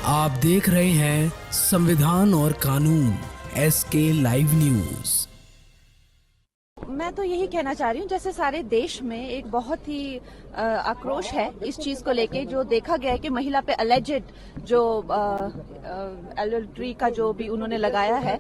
आप देख रहे हैं संविधान और कानून SK लाइव न्यूज। मैं तो यही कहना चाह रही हूँ, जैसे सारे देश में एक बहुत ही आक्रोश है इस चीज को लेके, जो देखा गया है कि महिला पे अलेजेड जो एडल्ट्री का जो भी उन्होंने लगाया है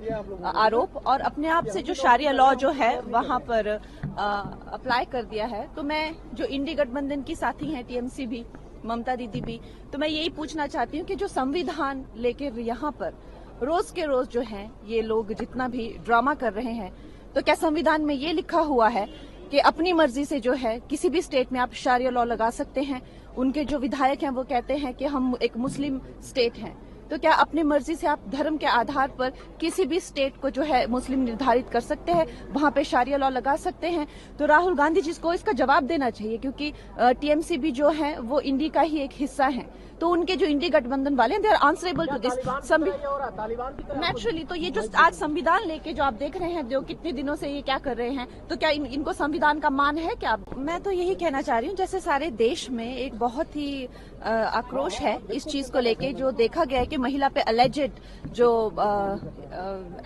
आरोप, और अपने आप से जो शारिया लॉ जो है वहां पर अप्लाई कर दिया है। तो मैं जो इंडी गठबंधन की साथी हैं, TMC भी, ममता दीदी भी, तो मैं यही पूछना चाहती हूँ कि जो संविधान लेके यहाँ पर रोज के रोज जो है ये लोग जितना भी ड्रामा कर रहे हैं, तो क्या संविधान में ये लिखा हुआ है कि अपनी मर्जी से जो है किसी भी स्टेट में आप शारिया लॉ लगा सकते हैं? उनके जो विधायक हैं वो कहते हैं कि हम एक मुस्लिम स्टेट हैं, तो क्या अपनी मर्जी से आप धर्म के आधार पर किसी भी स्टेट को जो है मुस्लिम निर्धारित कर सकते हैं, वहां पे शारिया लॉ लगा सकते हैं? तो राहुल गांधी जी को इसका जवाब देना चाहिए, क्योंकि TMC भी जो है वो इंडी का ही एक हिस्सा है। तो उनके जो इंडी गठबंधन वाले हैं, they are answerable to this. Naturally तो ये जो आज संविधान लेके जो आप देख रहे हैं, जो कितने दिनों से ये क्या कर रहे हैं, तो क्या इनको संविधान का मान है क्या? मैं तो यही कहना चाह रही हूँ, जैसे सारे देश में एक बहुत ही आक्रोश है इस चीज को लेके, जो देखा गया है कि महिला पे अलेजेड जो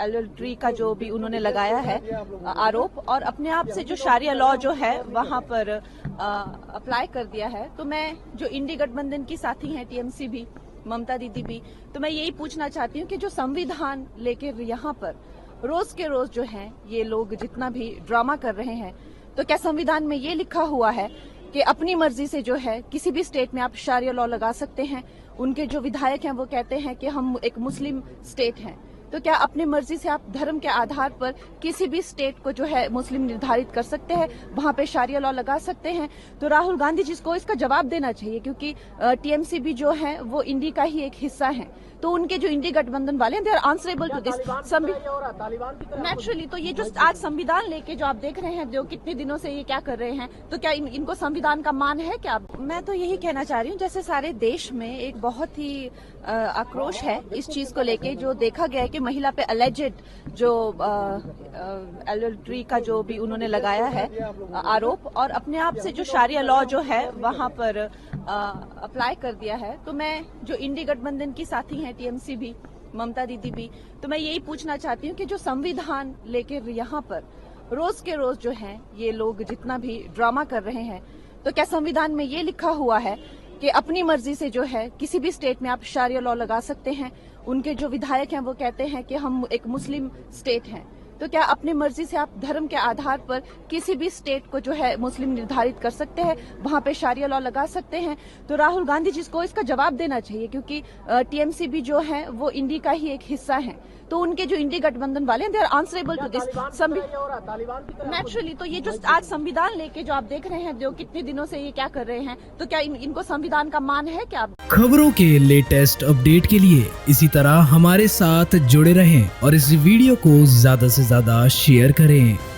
एडल्ट्री का जो भी उन्होंने लगाया है आरोप, और अपने आप से जो शारिया लॉ जो है वहां पर अप्लाई कर दिया है। तो मैं जो इंडी गठबंधन की साथी हैं, TMC भी, ममता दीदी भी, तो मैं यही पूछना चाहती हूँ कि जो संविधान लेके यहाँ पर रोज के रोज जो है ये लोग जितना भी ड्रामा कर रहे हैं, तो क्या संविधान में ये लिखा हुआ है कि अपनी मर्जी से जो है किसी भी स्टेट में आप शारिया लॉ लगा सकते हैं? उनके जो विधायक हैं वो कहते हैं कि हम एक मुस्लिम स्टेट हैं, तो क्या अपनी मर्जी से आप धर्म के आधार पर किसी भी स्टेट को जो है मुस्लिम निर्धारित कर सकते हैं, वहां पे शारिया लॉ लगा सकते हैं? तो राहुल गांधी जी को इसका जवाब देना चाहिए, क्योंकि TMC भी जो है वो इंडी का ही एक हिस्सा है। तो उनके जो इंडी गठबंधन वाले हैं, they are answerable to this. Naturally तो ये जो आज संविधान लेके जो आप देख रहे हैं, जो कितने दिनों से ये क्या कर रहे हैं, तो क्या इनको संविधान का मान है क्या? मैं तो यही कहना चाह रही हूँ, जैसे सारे देश में एक बहुत ही आक्रोश है इस चीज को लेके, जो देखा गया है कि महिला पे अलेजेड जो एडल्ट्री का जो भी उन्होंने लगाया है आरोप, और अपने आप से जो शारिया लॉ जो है वहां पर अप्लाई कर दिया है। तो मैं जो इंडी गठबंधन की साथी हैं, TMC भी, ममता दीदी भी, तो मैं यही पूछना चाहती हूँ कि जो संविधान लेके यहाँ पर रोज के रोज जो है ये लोग जितना भी ड्रामा कर रहे हैं, तो क्या संविधान में ये लिखा हुआ है कि अपनी मर्जी से जो है किसी भी स्टेट में आप शारिया लॉ लगा सकते हैं? उनके जो विधायक हैं वो कहते हैं कि हम एक मुस्लिम स्टेट हैं, तो क्या अपनी मर्जी से आप धर्म के आधार पर किसी भी स्टेट को जो है मुस्लिम निर्धारित कर सकते हैं, वहां पे शारिया लॉ लगा सकते हैं? तो राहुल गांधी जी को इसका जवाब देना चाहिए, क्योंकि TMC भी जो है वो इंडी का ही एक हिस्सा है। तो उनके जो इंडी गठबंधन वाले हैं, they are answerable to this. Naturally तो ये जो आज संविधान लेके जो आप देख रहे हैं, जो कितने दिनों से ये क्या कर रहे हैं, तो क्या इनको संविधान का मान है क्या? खबरों के लेटेस्ट अपडेट के लिए इसी तरह हमारे साथ जुड़े रहें और इस वीडियो को ज्यादा से ज्यादा शेयर करें।